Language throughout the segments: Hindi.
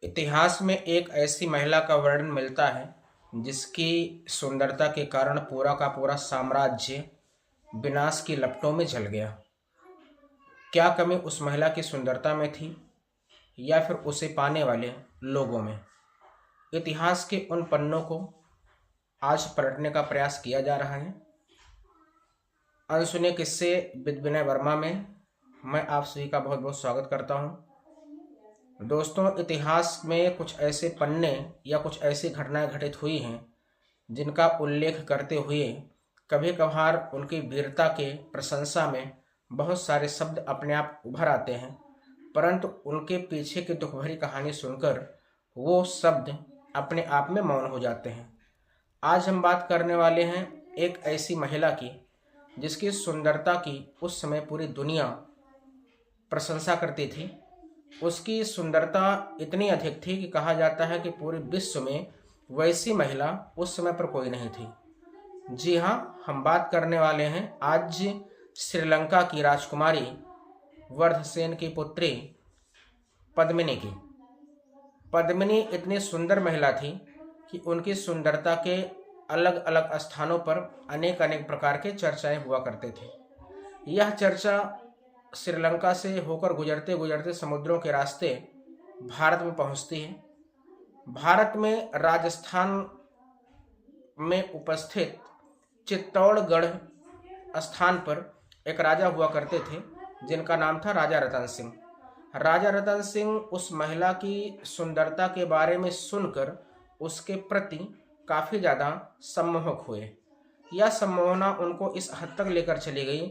इतिहास में एक ऐसी महिला का वर्णन मिलता है जिसकी सुंदरता के कारण पूरा का पूरा साम्राज्य विनाश की लपटों में जल गया। क्या कमी उस महिला की सुंदरता में थी या फिर उसे पाने वाले लोगों में? इतिहास के उन पन्नों को आज पलटने का प्रयास किया जा रहा है। अनसुने किस्से विद विनय वर्मा में मैं आप सभी का बहुत बहुत स्वागत करता हूं। दोस्तों, इतिहास में कुछ ऐसे पन्ने या कुछ ऐसी घटनाएं घटित हुई हैं जिनका उल्लेख करते हुए कभी कभार उनकी वीरता के प्रशंसा में बहुत सारे शब्द अपने आप उभर आते हैं, परंतु उनके पीछे की दुख भरी कहानी सुनकर वो शब्द अपने आप में मौन हो जाते हैं। आज हम बात करने वाले हैं एक ऐसी महिला की जिसकी सुंदरता की उस समय पूरी दुनिया प्रशंसा करती थी। उसकी सुंदरता इतनी अधिक थी कि कहा जाता है कि पूरे विश्व में वैसी महिला उस समय पर कोई नहीं थी। जी हाँ, हम बात करने वाले हैं आज श्रीलंका की राजकुमारी वर्धसेन की पुत्री पद्मिनी की। पद्मिनी इतनी सुंदर महिला थी कि उनकी सुंदरता के अलग अलग स्थानों पर अनेक अनेक प्रकार के चर्चाएं हुआ करते थे। यह चर्चा श्रीलंका से होकर गुजरते गुजरते समुद्रों के रास्ते भारत में पहुंचती है। भारत में राजस्थान में उपस्थित चित्तौड़गढ़ स्थान पर एक राजा हुआ करते थे जिनका नाम था राजा रतन सिंह। राजा रतन सिंह उस महिला की सुंदरता के बारे में सुनकर उसके प्रति काफ़ी ज़्यादा सम्मोहक हुए। यह सम्मोहना उनको इस हद तक लेकर चली गई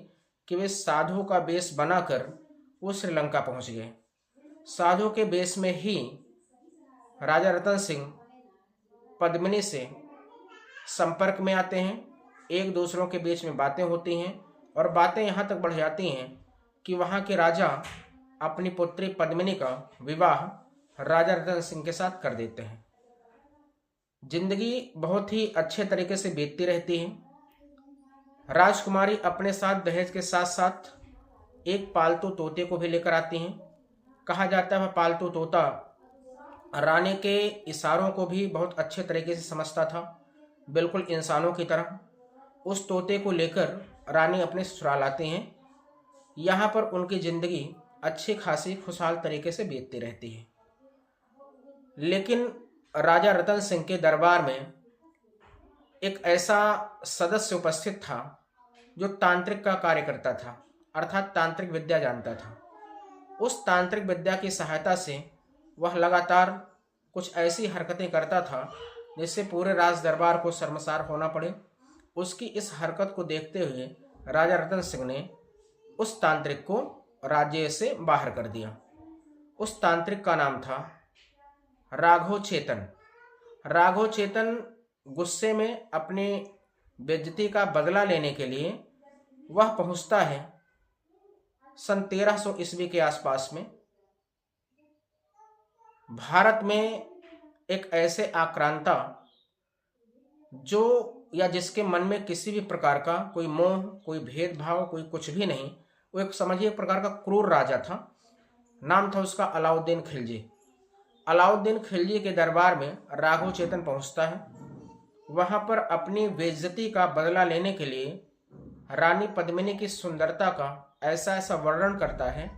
कि वे साधु का वेश बनाकर वो श्रीलंका पहुंच गए। साधु के वेश में ही राजा रतन सिंह पद्मिनी से संपर्क में आते हैं। एक दूसरों के बीच में बातें होती हैं और बातें यहाँ तक बढ़ जाती हैं कि वहाँ के राजा अपनी पुत्री पद्मिनी का विवाह राजा रतन सिंह के साथ कर देते हैं। जिंदगी बहुत ही अच्छे तरीके से बीतती रहती है। राजकुमारी अपने साथ दहेज के साथ साथ एक पालतू तोते को भी लेकर आती हैं। कहा जाता है वह पालतू तोता रानी के इशारों को भी बहुत अच्छे तरीके से समझता था, बिल्कुल इंसानों की तरह। उस तोते को लेकर रानी अपने ससुराल आती हैं। यहाँ पर उनकी जिंदगी अच्छी खासी खुशहाल तरीके से बीतती रहती है। लेकिन राजा रतन सिंह के दरबार में एक ऐसा सदस्य उपस्थित था जो तांत्रिक का कार्य करता था, अर्थात तांत्रिक विद्या जानता था। उस तांत्रिक विद्या की सहायता से वह लगातार कुछ ऐसी हरकतें करता था जिससे पूरे राज दरबार को शर्मसार होना पड़े। उसकी इस हरकत को देखते हुए राजा रतन सिंह ने उस तांत्रिक को राज्य से बाहर कर दिया। उस तांत्रिक का नाम था राघव चेतन। राघव चेतन गुस्से में अपनी बेइज्जती का बदला लेने के लिए वह पहुंचता है सन 1300 ईस्वी के आसपास में भारत में एक ऐसे आक्रांता जो या जिसके मन में किसी भी प्रकार का कोई मोह, कोई भेदभाव, कोई कुछ भी नहीं। वो एक समझिए एक प्रकार का क्रूर राजा था। नाम था उसका अलाउद्दीन खिलजी। अलाउद्दीन खिलजी के दरबार में राघव चेतन पहुंचता है। वहां पर अपनी बेइज्जती का बदला लेने के लिए रानी पद्मिनी की सुंदरता का ऐसा ऐसा वर्णन करता है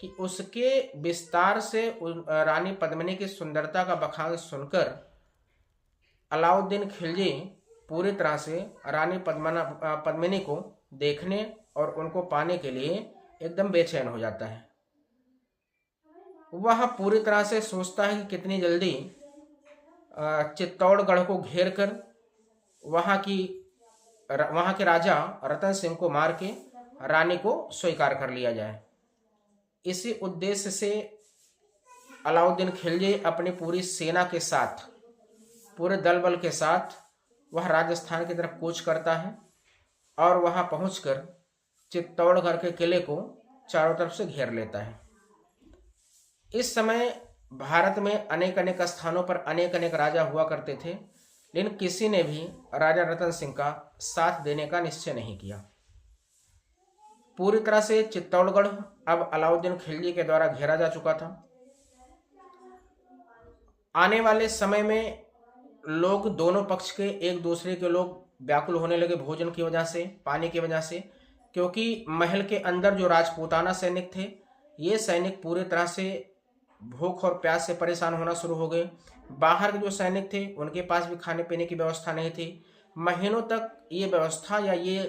कि उसके विस्तार से रानी पद्मिनी की सुंदरता का बखान सुनकर अलाउद्दीन खिलजी पूरी तरह से रानी पद्मिनी को देखने और उनको पाने के लिए एकदम बेचैन हो जाता है। वह पूरी तरह से सोचता है कि कितनी जल्दी चित्तौड़गढ़ को घेर कर वहाँ के राजा रतन सिंह को मार के रानी को स्वीकार कर लिया जाए। इसी उद्देश्य से अलाउद्दीन खिलजी अपनी पूरी सेना के साथ, पूरे दल बल के साथ वह राजस्थान की तरफ कूच करता है और वहां पहुंचकर चित्तौड़गढ़ के किले को चारों तरफ से घेर लेता है। इस समय भारत में अनेक अनेक स्थानों पर अनेक अनेक राजा हुआ करते थे, लेकिन किसी ने भी राजा रतन सिंह का साथ देने का निश्चय नहीं किया। पूरी तरह से चित्तौड़गढ़ अब अलाउद्दीन खिलजी के द्वारा घेरा जा चुका था। आने वाले समय में लोग दोनों पक्ष के एक दूसरे के लोग व्याकुल होने लगे भोजन की वजह से, पानी की वजह से, क्योंकि महल के अंदर जो राजपूताना सैनिक थे, ये सैनिक पूरी तरह से भूख और प्यास से परेशान होना शुरू हो गए। बाहर के जो सैनिक थे उनके पास भी खाने पीने की व्यवस्था नहीं थी। महीनों तक ये व्यवस्था या ये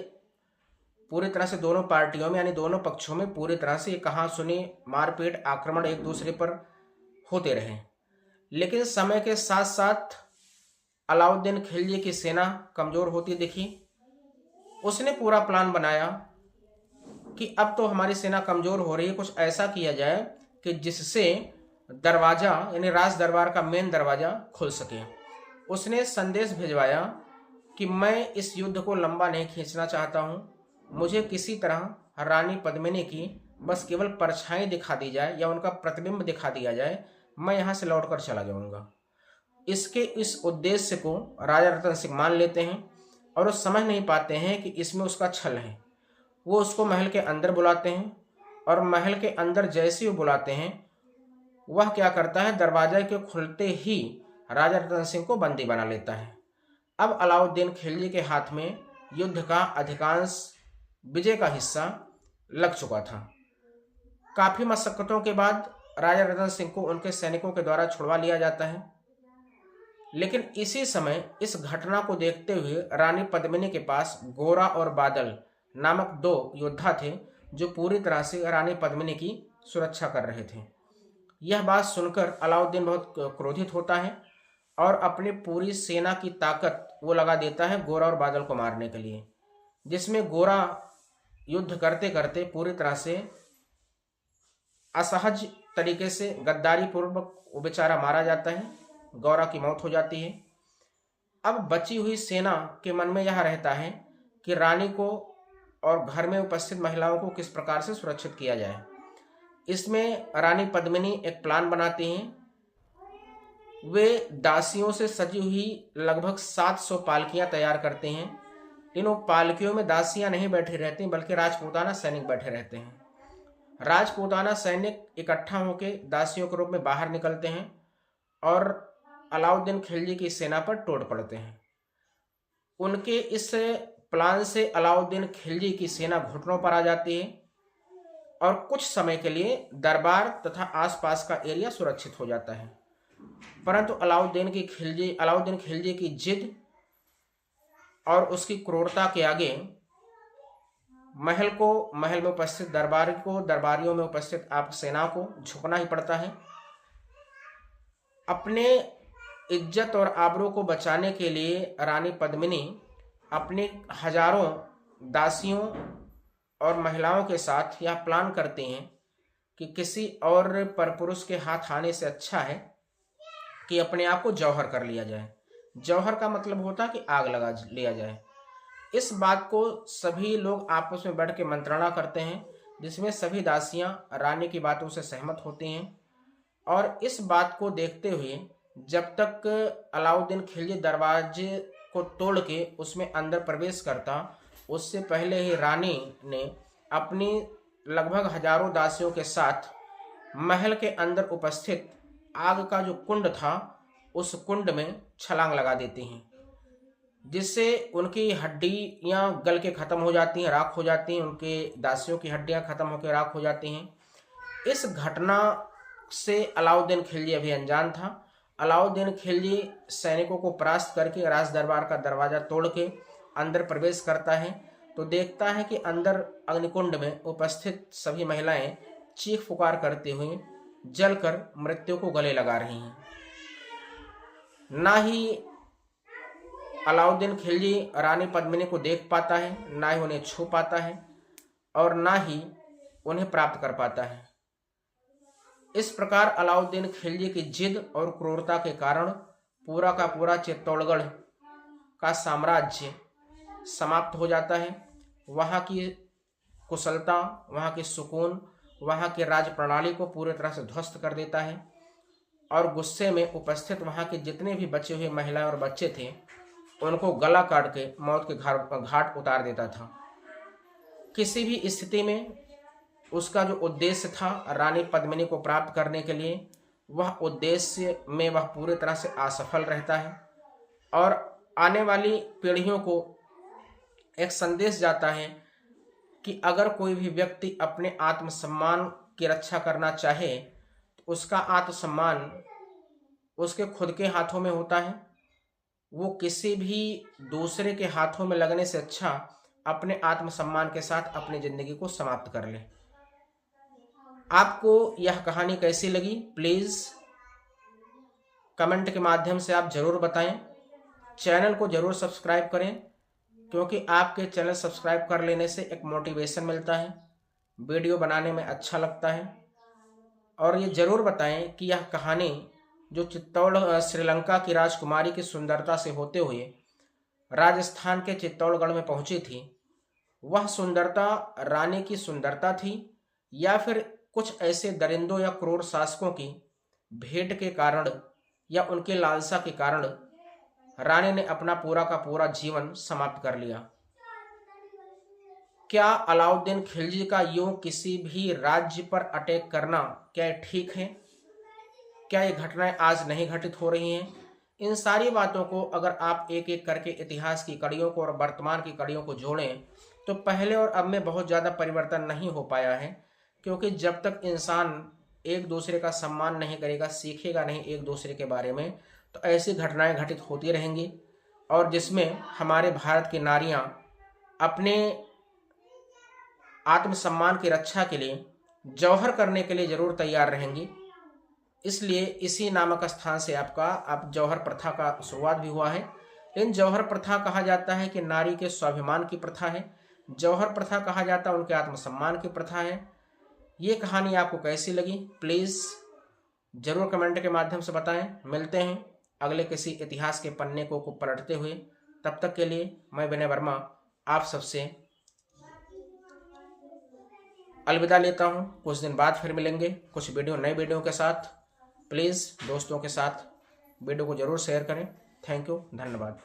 पूरी तरह से दोनों पार्टियों में यानी दोनों पक्षों में पूरी तरह से कहा सुनी मारपीट आक्रमण एक दूसरे पर होते रहे। लेकिन समय के साथ साथ अलाउद्दीन खिलजी की सेना कमजोर होती दिखी। उसने पूरा प्लान बनाया कि अब तो हमारी सेना कमजोर हो रही है, कुछ ऐसा किया जाए कि जिससे दरवाजा यानी राज दरबार का मेन दरवाजा खुल सके। उसने संदेश भिजवाया कि मैं इस युद्ध को लंबा नहीं खींचना चाहता हूं, मुझे किसी तरह रानी पद्मिनी की बस केवल परछाई दिखा दी जाए या उनका प्रतिबिंब दिखा दिया जाए, मैं यहां से लौटकर चला जाऊंगा। इसके इस उद्देश्य को राजा रतन सिंह मान लेते हैं और वो समझ नहीं पाते हैं कि इसमें उसका छल है। वो उसको महल के अंदर बुलाते हैं और महल के अंदर जैसे ही वो बुलाते हैं, वह क्या करता है, दरवाजे के खुलते ही राजा रतन सिंह को बंदी बना लेता है। अब अलाउद्दीन खिलजी के हाथ में युद्ध का अधिकांश विजय का हिस्सा लग चुका था। काफी मशक्कतों के बाद राजा रतन सिंह को उनके सैनिकों के द्वारा छुड़वा लिया जाता है। लेकिन इसी समय इस घटना को देखते हुए रानी पद्मिनी के पास गोरा और बादल नामक दो योद्धा थे जो पूरी तरह से रानी पद्मिनी की सुरक्षा कर रहे थे। यह बात सुनकर अलाउद्दीन बहुत क्रोधित होता है और अपनी पूरी सेना की ताकत वो लगा देता है गोरा और बादल को मारने के लिए, जिसमें गोरा युद्ध करते करते पूरी तरह से असहज तरीके से गद्दारी पूर्वक वो बेचारा मारा जाता है, गौरा की मौत हो जाती है। अब बची हुई सेना के मन में यह रहता है कि रानी को और घर में उपस्थित महिलाओं को किस प्रकार से सुरक्षित किया जाए। इसमें रानी पद्मिनी एक प्लान बनाती हैं। वे दासियों से सजी हुई लगभग 700 पालकियां तैयार करते हैं। इन पालकियों में दासियां नहीं बैठी रहती बल्कि राजपूताना सैनिक बैठे रहते हैं। राजपूताना सैनिक इकट्ठा होकर दासियों के रूप में बाहर निकलते हैं और अलाउद्दीन खिलजी की सेना पर टूट पड़ते हैं। उनके इस प्लान से अलाउद्दीन खिलजी की सेना घुटनों पर आ जाती है और कुछ समय के लिए दरबार तथा आसपास का एरिया सुरक्षित हो जाता है। परंतु अलाउद्दीन खिलजी की जिद और उसकी क्रूरता के आगे महल में उपस्थित दरबारियों में उपस्थित आप सेना को झुकना ही पड़ता है। अपने इज्जत और आबरू को बचाने के लिए रानी पद्मिनी अपने हजारों दासियों और महिलाओं के साथ यह प्लान करते हैं कि किसी और परपुरुष के हाथ आने से अच्छा है कि अपने आप को जौहर कर लिया जाए। जौहर का मतलब होता है कि आग लगा लिया जाए। इस बात को सभी लोग आपस में बैठ के मंत्रणा करते हैं, जिसमें सभी दासियां रानी की बातों से सहमत होती हैं। और इस बात को देखते हुए जब तक अलाउद्दीन खिलजी दरवाजे को तोड़ के उसमें अंदर प्रवेश करता, उससे पहले ही रानी ने अपनी लगभग हजारों दासियों के साथ महल के अंदर उपस्थित आग का जो कुंड था उस कुंड में छलांग लगा देती हैं, जिससे उनकी हड्डियां गल के खत्म हो जाती हैं, राख हो जाती हैं। उनके दासियों की हड्डियां खत्म होकर राख हो जाती हैं। इस घटना से अलाउद्दीन खिलजी अभी अनजान था। अलाउद्दीन खिलजी सैनिकों को परास्त करके राज दरबार का दरवाजा तोड़ के अंदर प्रवेश करता है तो देखता है कि अंदर अग्निकुंड में उपस्थित सभी महिलाएं चीख पुकार करते हुए जलकर मृत्यु को गले लगा रही हैं। ना ही अलाउद्दीन खिलजी रानी पद्मिनी को देख पाता है, ना ही उन्हें छू पाता है और ना ही उन्हें प्राप्त कर पाता है। इस प्रकार अलाउद्दीन खिलजी की जिद और क्रूरता के कारण पूरा का पूरा चित्तौड़गढ़ का साम्राज्य समाप्त हो जाता है। वहाँ की कुशलता, वहाँ की सुकून, वहाँ की राज प्रणाली को पूरी तरह से ध्वस्त कर देता है और गुस्से में उपस्थित वहाँ के जितने भी बचे हुए महिलाएं और बच्चे थे उनको गला काट के मौत के घाट उतार देता था। किसी भी स्थिति में उसका जो उद्देश्य था रानी पद्मिनी को प्राप्त करने के लिए, वह उद्देश्य में वह पूरी तरह से असफल रहता है और आने वाली पीढ़ियों को एक संदेश जाता है कि अगर कोई भी व्यक्ति अपने आत्मसम्मान की रक्षा करना चाहे तो उसका आत्मसम्मान उसके खुद के हाथों में होता है। वो किसी भी दूसरे के हाथों में लगने से अच्छा अपने आत्मसम्मान के साथ अपनी जिंदगी को समाप्त कर ले। आपको यह कहानी कैसी लगी प्लीज कमेंट के माध्यम से आप जरूर बताएं। चैनल को जरूर सब्सक्राइब करें, क्योंकि आपके चैनल सब्सक्राइब कर लेने से एक मोटिवेशन मिलता है, वीडियो बनाने में अच्छा लगता है। और ये जरूर बताएं कि यह कहानी जो चित्तौड़ श्रीलंका की राजकुमारी की सुंदरता से होते हुए राजस्थान के चित्तौड़गढ़ में पहुंची थी, वह सुंदरता रानी की सुंदरता थी या फिर कुछ ऐसे दरिंदों या क्रूर शासकों की भेंट के कारण या उनके लालसा के कारण रानी ने अपना पूरा का पूरा जीवन समाप्त कर लिया। क्या अलाउद्दीन खिलजी का यूं किसी भी राज्य पर अटैक करना क्या ठीक है? क्या ये घटनाएं आज नहीं घटित हो रही हैं? इन सारी बातों को अगर आप एक एक करके इतिहास की कड़ियों को और वर्तमान की कड़ियों को जोड़ें तो पहले और अब में बहुत ज़्यादा परिवर्तन नहीं हो पाया है, क्योंकि जब तक इंसान एक दूसरे का सम्मान नहीं करेगा, सीखेगा नहीं एक दूसरे के बारे में, तो ऐसी घटनाएं घटित होती रहेंगी और जिसमें हमारे भारत की नारियां अपने आत्मसम्मान की रक्षा के लिए जौहर करने के लिए जरूर तैयार रहेंगी। इसलिए इसी नामक स्थान से आपका अब जौहर प्रथा का शुरुआत भी हुआ है। इन जौहर प्रथा कहा जाता है कि नारी के स्वाभिमान की प्रथा है, जौहर प्रथा कहा जाता है उनके आत्मसम्मान की प्रथा है। ये कहानी आपको कैसी लगी प्लीज़ जरूर कमेंट के माध्यम से बताएं। मिलते हैं अगले किसी इतिहास के पन्ने को पलटते हुए। तब तक के लिए मैं विनय वर्मा आप सबसे अलविदा लेता हूं। कुछ दिन बाद फिर मिलेंगे कुछ नए वीडियो के साथ। प्लीज़ दोस्तों के साथ वीडियो को जरूर शेयर करें। थैंक यू, धन्यवाद।